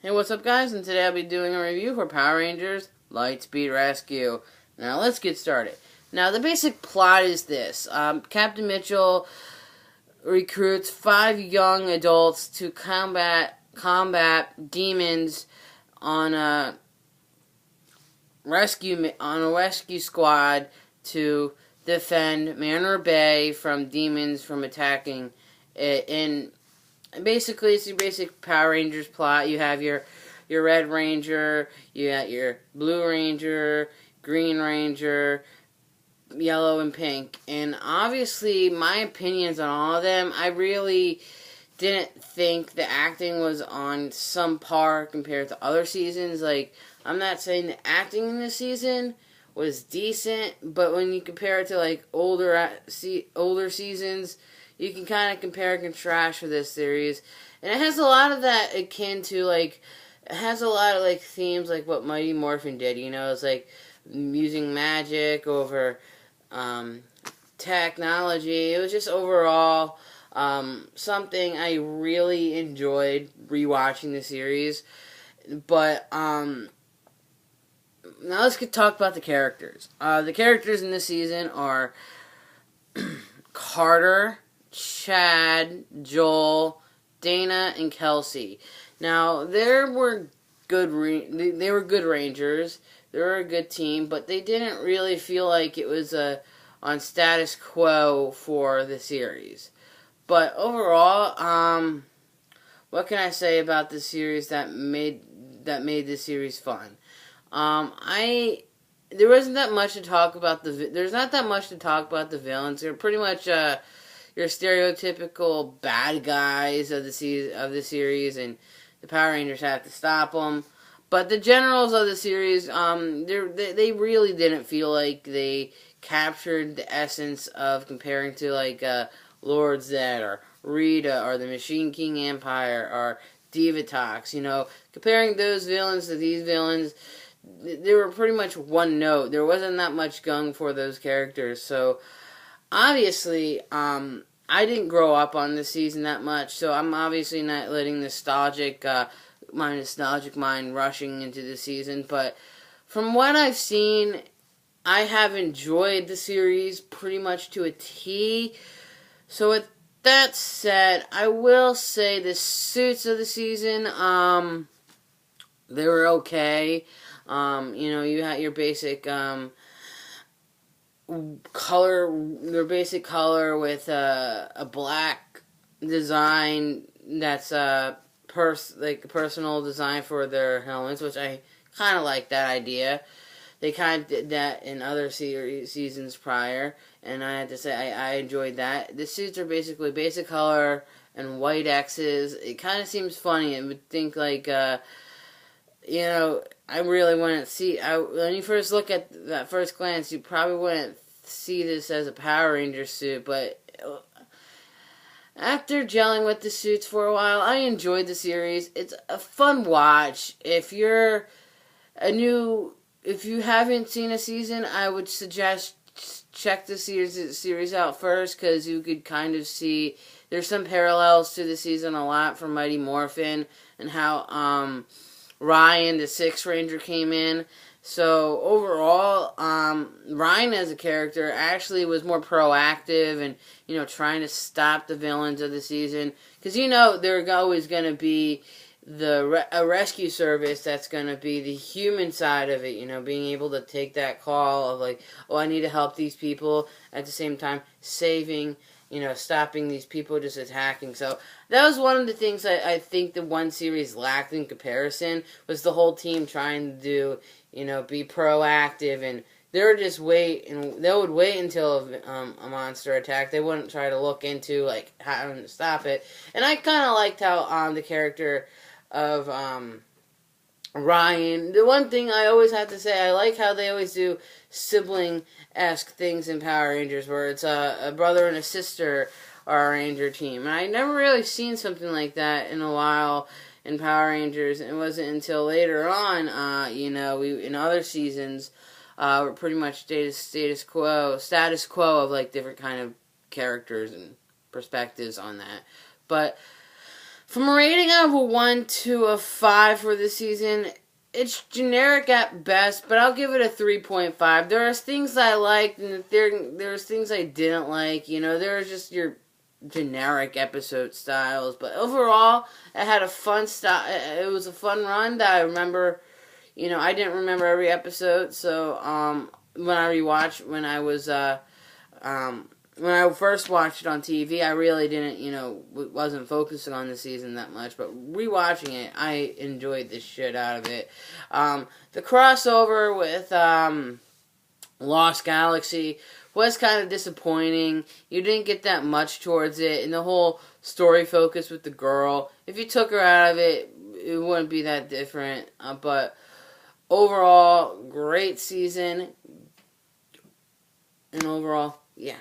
Hey, what's up, guys? And today I'll be doing a review for Power Rangers Lightspeed Rescue. Now, let's get started. Now, the basic plot is this. Captain Mitchell recruits 5 young adults to combat demons on a rescue squad to defend Manor Bay from demons from attacking it. Basically, it's your basic Power Rangers plot. You have your Red Ranger, you got your Blue Ranger, Green Ranger, Yellow and Pink. And obviously, my opinions on all of them, I really didn't think the acting was on some par compared to other seasons. Like, I'm not saying the acting in this season was decent, but when you compare it to, like, older seasons, you can kind of compare and contrast for this series. And it has a lot of that akin to, like, it has a lot of, like, themes like what Mighty Morphin did, you know? It's, like, using magic over technology. It was just overall something I really enjoyed rewatching the series. But, now let's talk about the characters. The characters in this season are Carter, Chad, Joel, Dana, and Kelsey. Now, they were good Rangers. They were a good team, but they didn't really feel like it was on status quo for the series. But overall, what can I say about the series that made this series fun? There wasn't that much to talk about there's not that much to talk about the villains. They're pretty much your stereotypical bad guys of the series, and the Power Rangers have to stop them. But the generals of the series, they really didn't feel like they captured the essence of comparing to, like, Lord Zed or Rita or the Machine King Empire or Divatox. You know, comparing those villains to these villains, they were pretty much one note. There wasn't that much gung for those characters. So, obviously, I didn't grow up on this season that much, so I'm obviously not letting my nostalgic mind rushing into the season. But from what I've seen, I have enjoyed the series pretty much to a T. So with that said, I will say the suits of the season, they were okay. You know, you had your basic their basic color with a black design that's like a personal design for their helmets, which I kind of like that idea. They kind of did that in other seasons prior, and I have to say I enjoyed that. The suits are basically basic color and white X's. It kind of seems funny. I would think, like, you know, I really wouldn't see... when you first look at that first glance, you probably wouldn't see this as a Power Ranger suit, but after gelling with the suits for a while, I enjoyed the series. It's a fun watch. If you haven't seen a season, I would suggest check the series out first, because you could kind of see there's some parallels to the season a lot from Mighty Morphin and how Ryan, the 6th Ranger, came in. So overall, Ryan as a character actually was more proactive and, you know, trying to stop the villains of the season. Because, you know, there's always going to be a rescue service that's going to be the human side of it, you know, being able to take that call of, like, oh, I need to help these people, at the same time saving, you know, stopping these people just attacking. So that was one of the things I think the one series lacked in comparison, was the whole team trying to do, you know, be proactive, and they would just wait, and they would wait until a monster attacked. They wouldn't try to look into, like, how to stop it. And I kind of liked how the character of Ryan, the one thing I always have to say, I like how they always do sibling-esque things in Power Rangers, where it's a brother and a sister are a Ranger team. And I never really seen something like that in a while in Power Rangers. It wasn't until later on, you know, in other seasons, we're pretty much status quo of, like, different kind of characters and perspectives on that. But From a rating of a 1 to a 5 for this season, it's generic at best, but I'll give it a 3.5. There are things I liked, and there's things I didn't like. You know, there are just your generic episode styles, but overall, it had a fun style. It was a fun run that I remember. You know, I didn't remember every episode, so when I rewatched, when I first watched it on TV, I really didn't, wasn't focusing on the season that much. But rewatching it, I enjoyed the shit out of it. The crossover with Lost Galaxy was kind of disappointing. You didn't get that much towards it, and the whole story focus with the girl, if you took her out of it, it wouldn't be that different. But overall, great season. And overall, yeah.